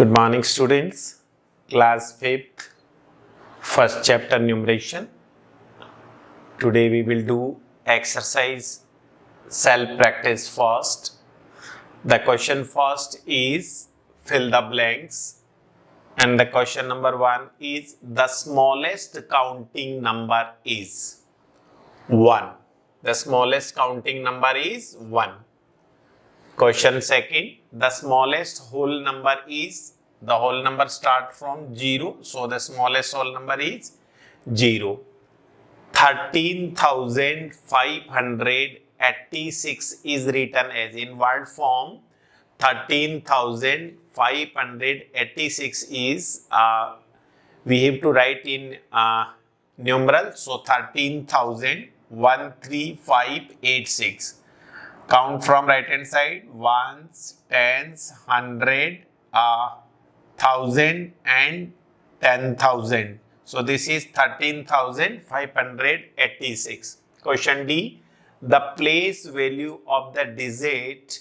Good morning, students. Class 5th, first chapter numeration. Today we will do exercise self-practice first. The question first is fill the blanks. And the question number 1 is the smallest counting number is 1. The smallest counting number is 1. Question second, the smallest whole number is, the whole number start from 0, so the smallest whole number is 0. 13,586 is written as in word form. 13,586 is, we have to write in numeral, so 13,13586. Count from right hand side, ones, tens, 100, 1,000 and 10,000. So this is 13,586. Question D, the place value of the digit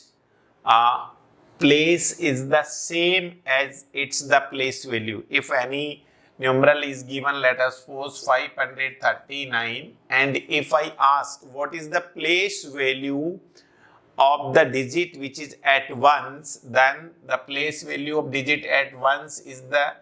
place is the same as its the place value. If any numeral is given, let us suppose 539, and if I ask what is the place value of the digit which is at ones, then the place value of digit at ones is the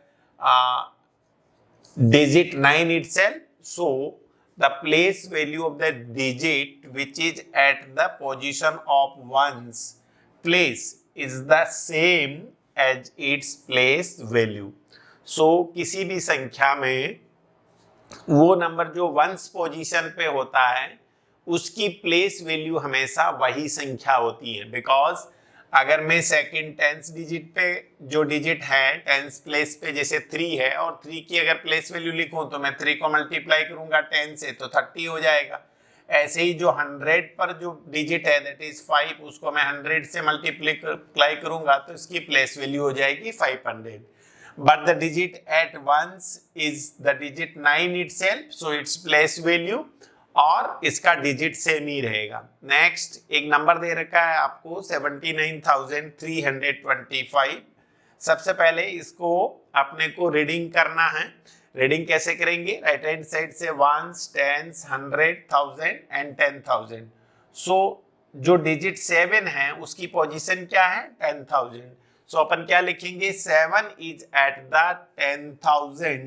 digit 9 itself. So the place value of the digit which is at the position of ones place is the same as its place value. So किसी भी संख्या में वो number जो ones position पे होता है उसकी प्लेस वैल्यू हमेशा वही संख्या होती है. बिकॉज अगर मैं सेकंड टेंस डिजिट पे जो डिजिट है टेंस प्लेस पे जैसे 3 है और 3 की अगर प्लेस वैल्यू लिखूं तो मैं 3 को मल्टीप्लाई करूंगा 10 से तो 30 हो जाएगा. ऐसे ही जो 100 पर जो डिजिट है दैट इज 5, उसको मैं 100 से मल्टीप्लाई करूंगा तो इसकी प्लेस वैल्यू हो जाएगी 500. But the digit at ones is the digit 9 itself, so its place value और इसका डिजिट सेम ही रहेगा. नेक्स्ट एक नंबर दे रखा है आपको 79,325. सबसे पहले इसको अपने को रीडिंग करना है. रीडिंग कैसे करेंगे? राइट हैंड साइड से वंस, टेंस, 100, 1000 एंड 10,000. सो जो डिजिट 7 है उसकी पोजीशन क्या है? 10,000. सो अपन क्या लिखेंगे? 7 is at the 10,000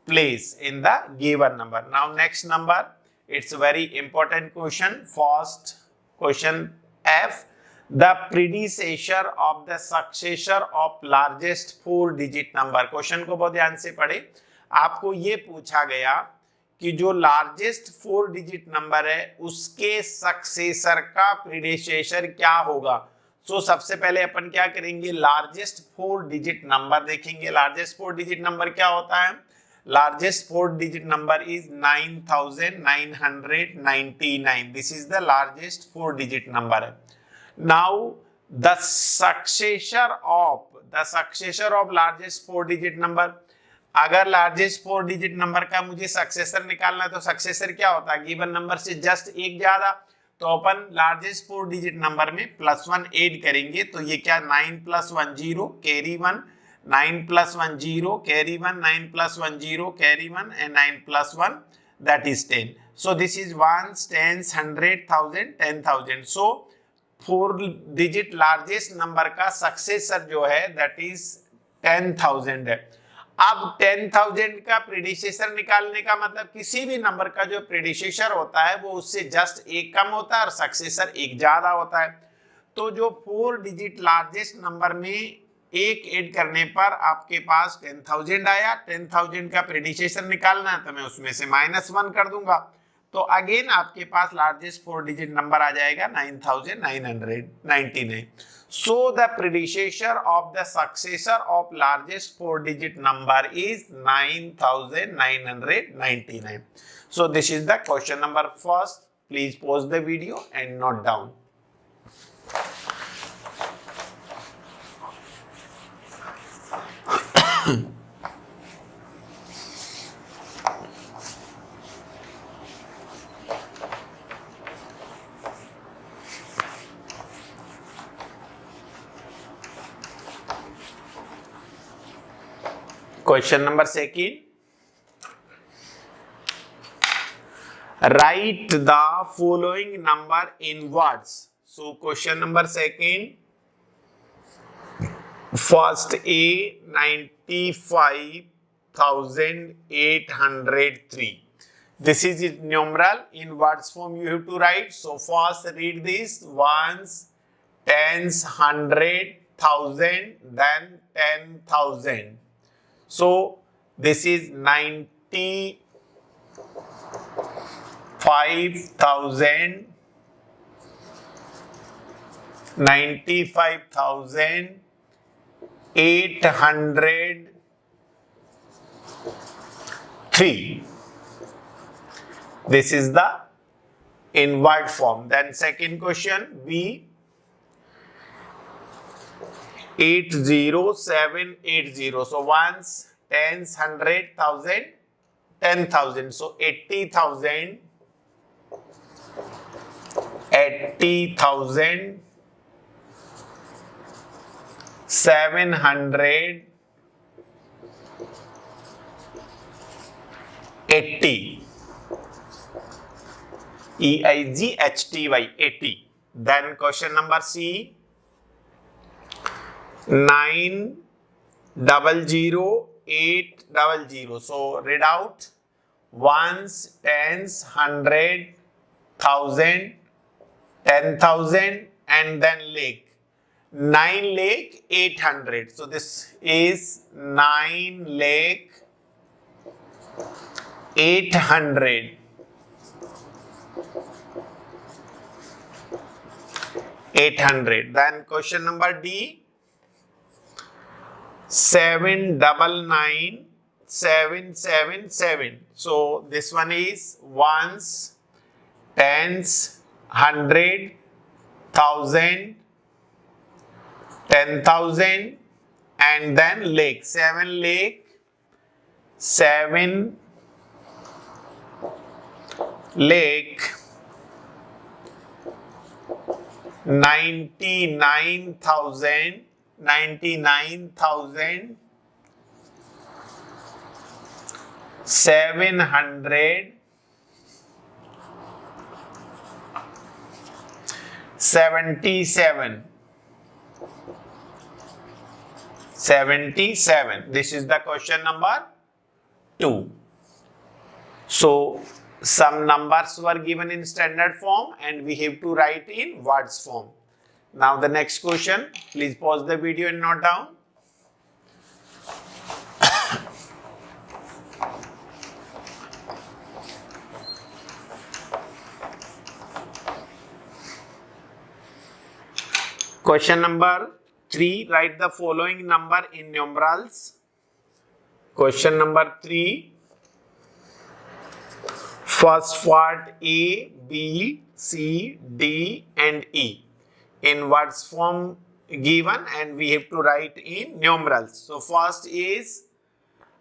place in the given number. Now next number, it's a very important question. First question F, the predecessor of the successor of largest 4 digit number. Question को बहुत ध्यान से पढ़े. आपको ये पूछा गया कि जो लार्जेस्ट 4 डिजिट नंबर है उसके सक्सेसर का प्रीडिसेसर क्या होगा. सो सबसे पहले अपन क्या करेंगे? लार्जेस्ट 4 डिजिट नंबर देखेंगे. लार्जेस्ट 4 डिजिट नंबर क्या होता है? Largest 4 digit number is 9,999. This is the largest 4 digit number. Now the successor of largest 4 digit number. अगर largest 4 digit number का मुझे successor निकालना है तो successor क्या होता है? गिवन नंबर से जस्ट एक ज्यादा, तो अपन largest 4 digit number में +1 ऐड करेंगे तो ये क्या? 9 + 1 0 carry 1, 9 + 1 0 carry 1, 9 + 1 0 carry 1 and 9 + 1 that is 10. So this is ones, tens, 100, 1000, 10,000. So 4 digit largest number का सक्सेसर जो है that is 10,000 है. अब 10,000 का प्रीडिसेसर निकालने का मतलब किसी भी नंबर का जो प्रीडिसेसर होता है वो उससे जस्ट एक कम होता है और सक्सेसर एक ज्यादा होता है. तो जो 4 डिजिट लार्जेस्ट नंबर में एक ऐड करने पर आपके पास 10,000 आया. 10,000 का प्रीडिसेसर निकालना है तो मैं उसमें से -1 कर दूंगा तो अगेन आपके पास लार्जेस्ट 4 डिजिट नंबर आ जाएगा 9,999. So the predecessor of the successor of largest 4 digit number is 9,999. So this is the question number first. Please pause the video and note down. Question number second. Write the following number in words. So question number second. First A 95,803. This is its numeral. In words form you have to write. So first read this: ones, tens, hundred, thousand, then 10,000. So this is 95,000, 95,803. This is the in word form. Then second question B 80780. So ones, tens, hundred, thousand, 10,000. So 80,000, 80,000, 780. EIGHTY 80. Then question number C 900,800. So read out: ones, tens, hundred, thousand, 10,000, and then lakh. 9,800,000. So this is 9,800,000. 800. Then question number D 799,777. So this one is ones, tens, hundred, thousand, 10,000, and then lakh. 7 lakh, 7 lakh, 99,000, 777. 77. This is the question number 2. So some numbers were given in standard form and we have to write in words form. Now the next question, please pause the video and note down. Question number 3, write the following number in numerals. Question number 3. First part A, B, C, D, and E. In words form given and we have to write in numerals. So first is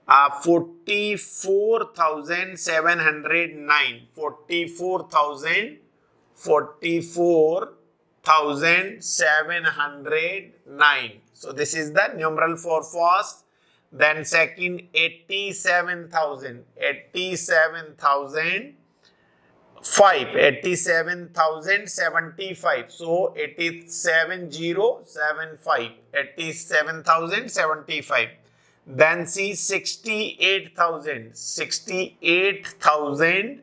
44,709. 44,709. So this is the numeral for first. Then second 87,000. 87,075. So 87,075. 87,075. Then see 68,000. 68,000.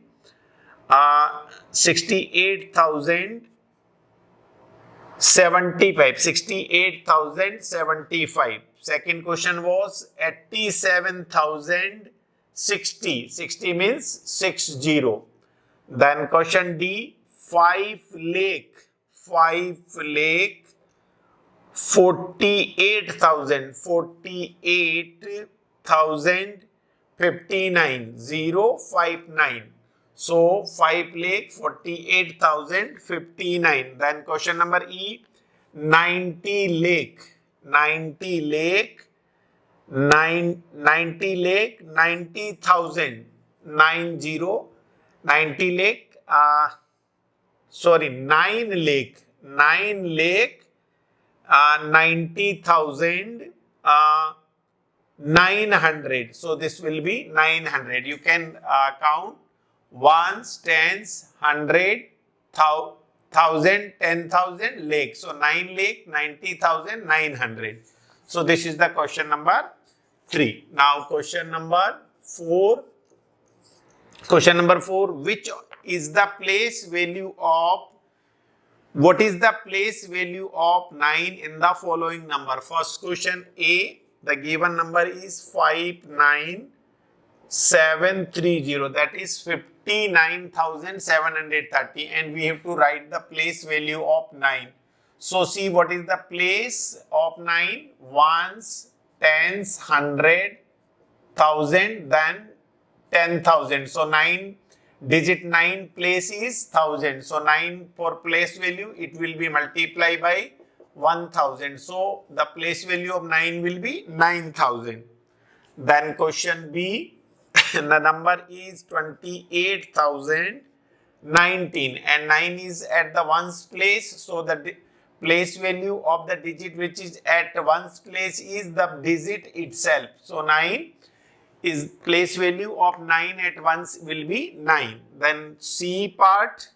68,075. 68,075. Second question was 87,060. 60 means 60. Then question D 5 lakh. 5 lakh 48,000. 48,059. 059. So 5 lakh 48,059. Then question number E 90 lakh. 90 lakh 90 lakh 90,000. 90 90 lakh 9 lakh 9 lakh 90,000 900. So this will be 900. You can count ones, tens, 100, 1000, 10,000, lakh. So 9 lakh, 90,000, 900. So this is the question number 3. Now question number 4. Question number 4. Which is the place value of What is the place value of 9 in the following number? First question A, the given number is 59730, that is 59,730, and we have to write the place value of 9. So see what is the place of 9? Ones, tens, 100, 1000, then 10,000. So 9 digit 9 place is 1000. So 9 for place value, it will be multiplied by 1000. So the place value of 9 will be 9000. Then question B, the number is 28,019 and 9 is at the ones place. So the place value of the digit which is at ones place is the digit itself. So 9 is place value of 9 at once will be 9. Then C part,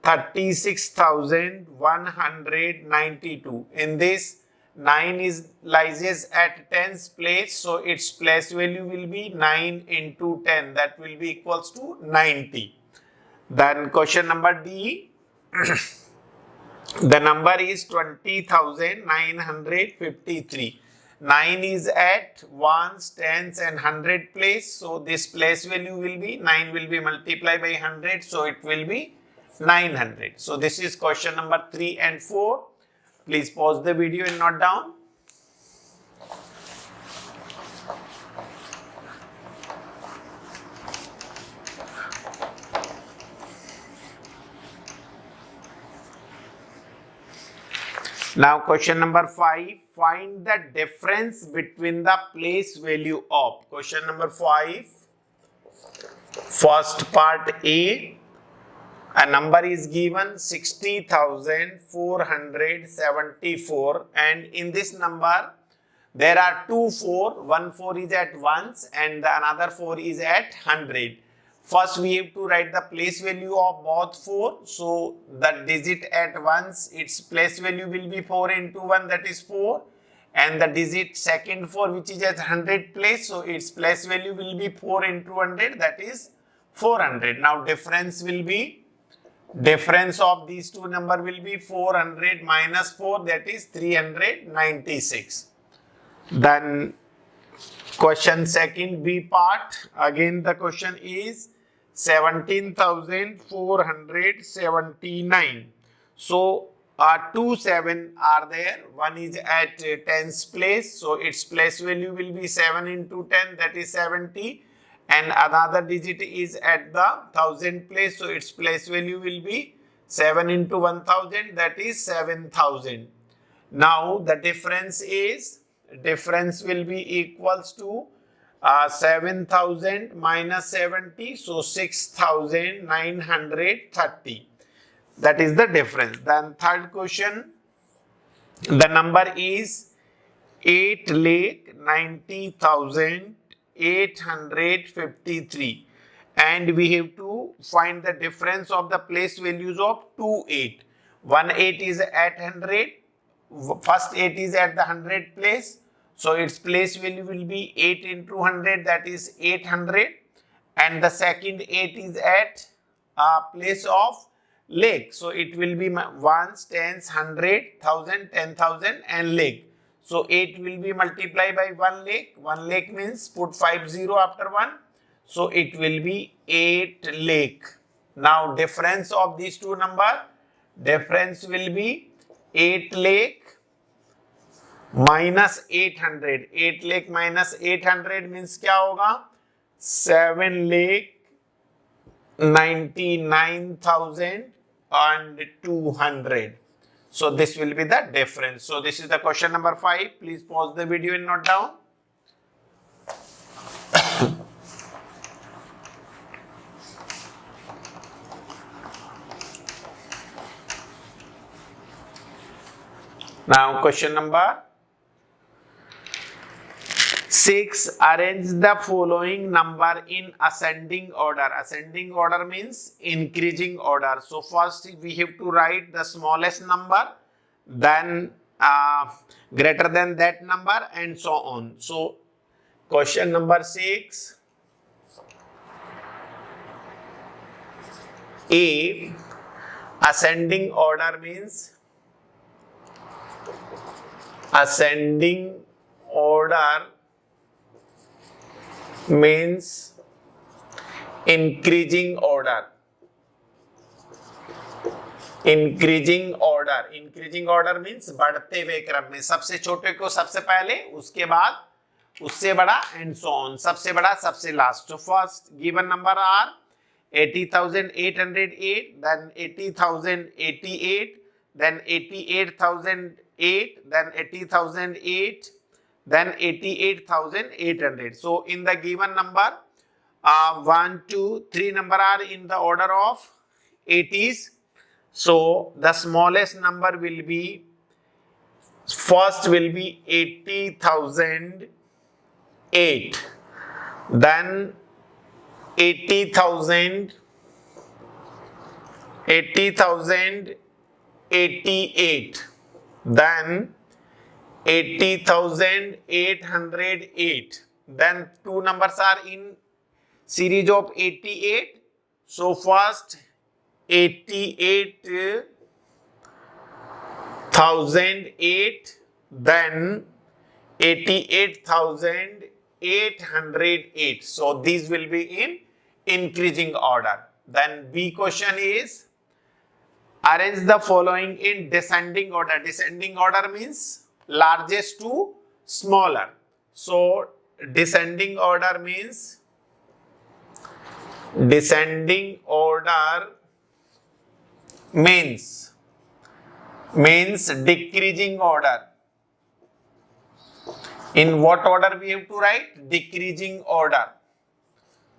36,192. In this 9 lies at tens place, so its place value will be 9 into 10, that will be equals to 90. Then question number D, the number is 20,953. 9 is at ones, tens and 100 place. So this place value will be 9 will be multiplied by 100. So it will be 900. So this is question number 3 and 4. Please pause the video and note down. Now question number 5, find the difference between the place value of. Question number 5, first part A, a number is given 60,474 and in this number there are two 4, one 4 is at ones and the another 4 is at 100. First we have to write the place value of both 4. So the digit at ones, its place value will be 4 into 1, that is 4. And the digit second 4 which is at 100 place, so its place value will be 4 into 100, that is 400. Now difference will be, difference of these two number will be 400 minus 4, that is 396. Then question second B part, again the question is 17,479. So two 7 are there, one is at tens place, so its place value will be 7 into 10, that is 70, and another digit is at the 1000 place, so its place value will be 7 into 1000, that is 7000. Now the difference will be equals to 7,000 minus 70, so 6,930. That is the difference. Then third question, the number is 8,90,853 and we have to find the difference of the place values of two 8. One 8 is at 100, first 8 is at the 100 place. So its place value will be 8 into 100, that is 800, and the second 8 is at place of lakh. So it will be ones, tens, 100, 1000, 10,000 and lakh. So 8 will be multiplied by 1 lakh. 1 lakh means put 50 after 1. So it will be 8 lakh. Now difference of these two number, difference will be 8 lakh minus 800. 8 lakh minus 800 means क्या होगा? 7,99,200. So this will be the difference. So this is the question number 5. Please pause the video and note down. Now question number 6. Arrange the following number in ascending order. Ascending order means increasing order. So first we have to write the smallest number, then greater than that number, and so on. So question number 6. A. Ascending order means increasing order. Increasing order means बढ़ते हुए क्रम में, सबसे छोटे को सबसे पहले, उसके बाद उससे बड़ा, एंड सो ऑन, सबसे बड़ा सबसे लास्ट. तो first given number are 80,808, then 80,088, then 88,008, then 80,008, then 88,800. So in the given number 1, 2, 3 number are in the order of 80s. So the smallest number will be, first will be 80,008, then 80,088, then 80,808. Then two numbers are in series of 88. So first 88,008, then 88,808. So these will be in increasing order. Then B question is arrange the following in descending order. Descending order means largest to smaller. So descending order means decreasing order. In what order we have to write? Decreasing order.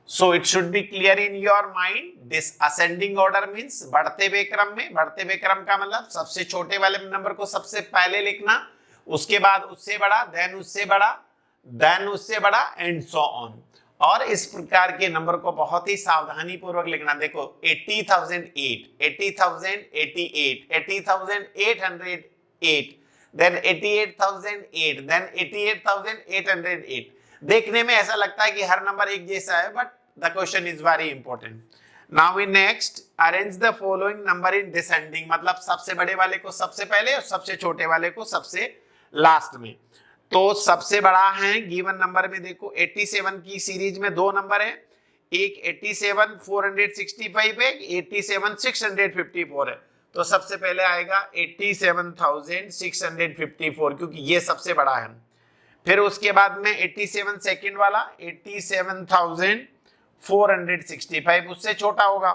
So it should be clear in your mind. This ascending order means बढ़ते हुए क्रम में. बढ़ते हुए क्रम का मतलब सबसे छोटे वाले नंबर को सबसे पहले लिखना, उसके बाद उससे बड़ा, देन उससे बड़ा, देन उससे बड़ा, एंड सो ऑन. और इस प्रकार के नंबर को बहुत ही सावधानी पूर्वक लिखना. देखो 80,008, 80,088, 80,808, then 88,008, then 88,808. देखने में ऐसा लगता है कि हर नंबर एक जैसा है, but the question is very important. Now in next arrange the following number in descending, मतलब सबसे बड़े वाले को सबसे पहले और सबसे छोटे वाले को सबसे लास्ट में. तो सबसे बड़ा है गिवन नंबर में, देखो 87 की सीरीज में दो नंबर है, एक 87,465 है, 87,654 है. तो सबसे पहले आएगा 87,654, क्योंकि ये सबसे बड़ा है. फिर उसके बाद में 87 सेकंड वाला 87,465 उससे छोटा होगा.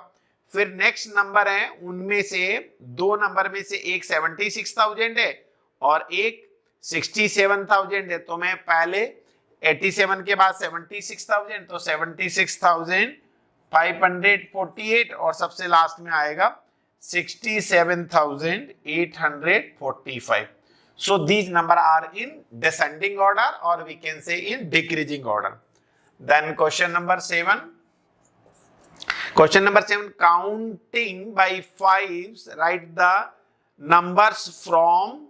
फिर नेक्स्ट नंबर है, उनमें से दो नंबर में से एक 76,000 है और एक 67,000 है. तो मैं पहले 87 के बाद 76,000, तो 76,548 और सबसे लास्ट में आएगा 67,845. So these number are in descending order, or we can say in decreasing order. Then question number 7. Question number 7, counting by fives, write the numbers from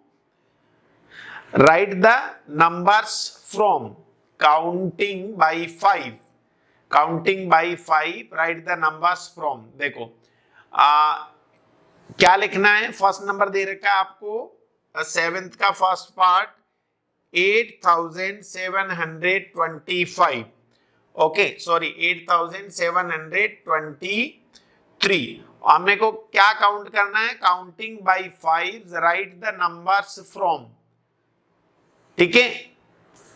counting by 5. Counting by 5, write the numbers from. देखो क्या लिखना है. First number दे रखा है आपको, seventh का first part 8,725. Okay sorry 8,723. हमने को क्या काउंट करना है? Counting by fives, right the numbers from. ठीक है,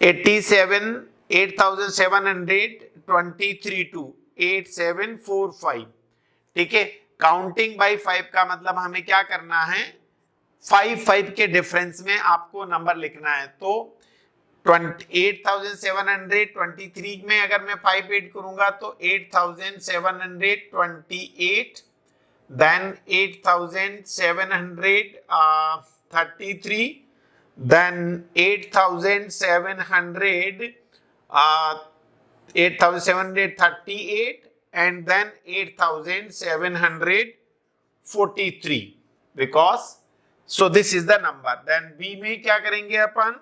8,723 टू 8,745. ठीक है, काउंटिंग बाय 5 का मतलब हमें क्या करना है, 5 के डिफरेंस में आपको नंबर लिखना है. तो 8,723 में अगर मैं 5 ऐड करूंगा तो 8,728, then 8,733, then 8,744, 8,738 and then 8,743 because so this is the number. Then B में क्या करेंगे अपन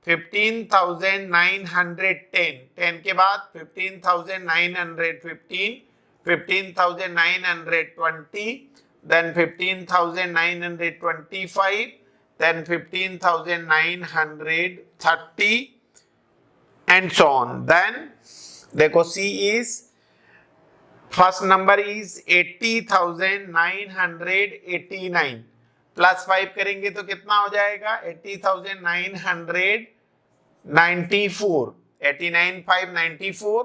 15,910 10 के बाद 15,915 15,920 then 15,925 then 15,930 and so on. Then देखो C is first number is 80,989 plus 5 करेंगे तो कितना हो जाएगा 80,994 89,594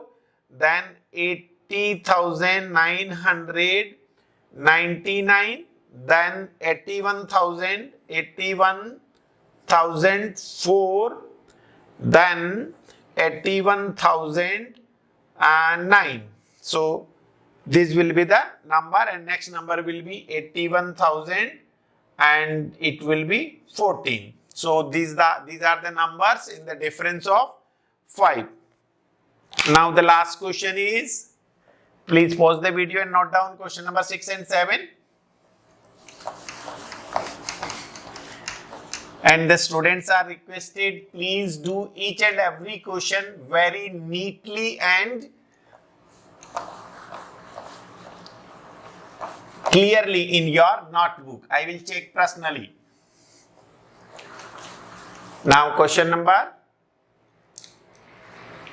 then 80,999 then 81,004 then 81,009. So this will be the number and next number will be 81,000 and it will be 14. So these are the numbers in the difference of 5. Now the last question is, please pause the video and note down question number 6 and 7. And the students are requested, please do each and every question very neatly and clearly in your notebook. I will check personally. Now question number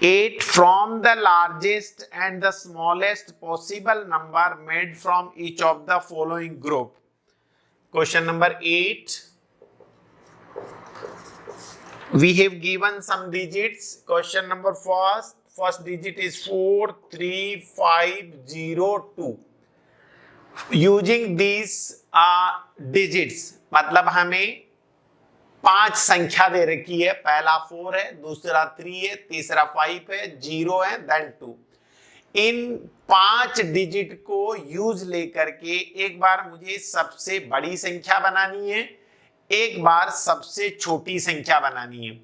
8 from the largest and the smallest possible number made from each of the following group. Question number 8. We have given some digits. Question number first digit is 43502. Using these digits, मतलब हमें 5 संख्या दे रखी है. पहला 4 है, दूसरा 3 है, तीसरा 5 है, 0 है, then 2. इन 5 डिजिट को यूज लेकर के एक बार मुझे सबसे बड़ी संख्या बनानी है, एक बार सबसे छोटी संख्या बनानी है.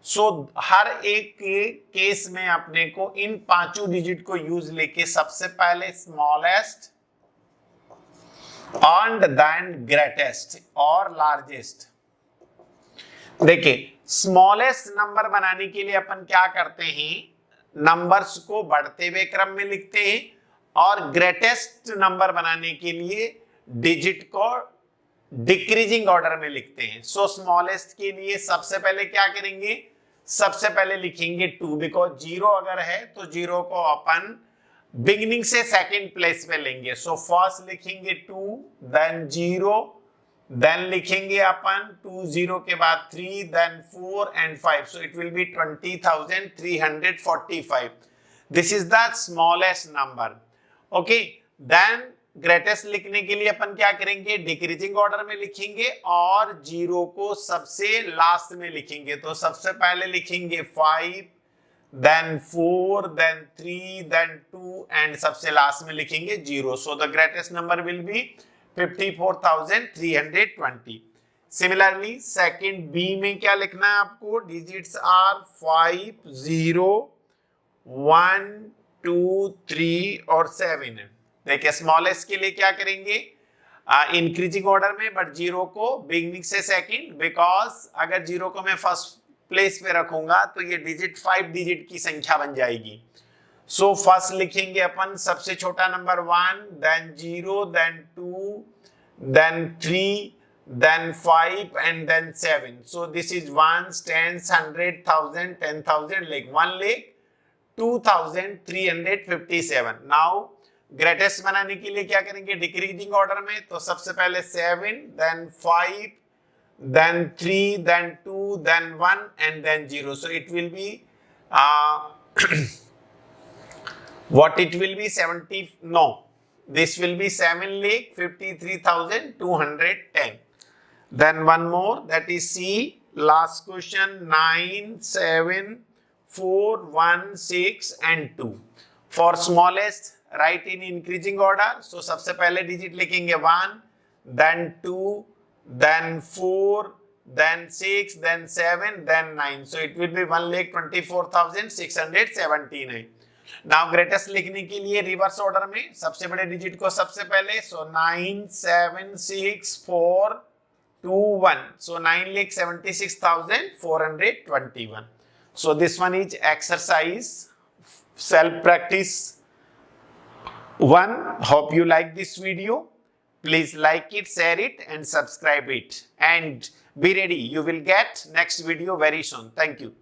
सो हर एक के केस में अपने को इन 5 डिजिट को यूज लेके सबसे पहले स्मॉलेस्ट and then greatest और लार्जेस्ट. देखिए स्मॉलेस्ट नंबर बनाने के लिए अपन क्या करते हैं, नंबर्स को बढ़ते हुए क्रम में लिखते हैं और ग्रेटेस्ट नंबर बनाने के लिए डिजिट को डिक्रीजिंग ऑर्डर में लिखते हैं. सो स्मॉलेस्ट के लिए सबसे पहले क्या करेंगे, सबसे पहले लिखेंगे 2 बिकॉज 0 अगर है तो 0 को अपन बिगिनिंग से सेकंड प्लेस पे लेंगे. सो फर्स्ट लिखेंगे 2 देन 0 देन लिखेंगे अपन 2 0 के बाद 3 then 4 and 5. So it will be 20,345. This is the smallest number. Okay, then greatest लिखने के लिए अपन क्या करेंगे, डिक्रीजिंग ऑर्डर में लिखेंगे और 0 को सबसे लास्ट में लिखेंगे. तो सबसे पहले लिखेंगे 5 then 4 then 3 then 2 and सबसे लास्ट में लिखेंगे 0. So the greatest number will be 54,320. Similarly second B में क्या लिखना है आपको, digits are 5 0 1 2 3 और 7 है. देखिए स्मॉलेस्ट के लिए क्या करेंगे, इंक्रीजिंग ऑर्डर में बट 0 को बिगिनिंग से सेकंड, बिकॉज अगर 0 को मैं फर्स्ट प्लेस पे रखूंगा तो ये डिजिट 5 डिजिट की संख्या बन जाएगी. सो फर्स्ट लिखेंगे अपन सबसे छोटा number 1 then 0 then 2 then 3 then 5 and then 7. So this is 1, 10, 100, 1000, 10,000 like 1 lakh 2,357. Now greatest बनाने के लिए क्या करेंगे, डिक्रीजिंग ऑर्डर में. तो सबसे पहले 7 then 5 then 3 then 2 then 1 and then 0. So it will be what it will be 70, no, this will be 7,53,210. Then one more, that is C, last question 9 7 4 1 6 and 2. For smallest write in increasing order. So सबसे पहले digit लिखेंगे 1 then 2 then 4 then 6, then 7, then 9. So it will be 1,24,679. Now greatest लिखने के लिए reverse order में सबसे बड़े digit को सबसे पहले, सो 976,421, सो 9,76,421. So this one is exercise self practice 1. Hope you like this video. Please like it, share it and subscribe it, and be ready, you will get next video very soon. Thank you.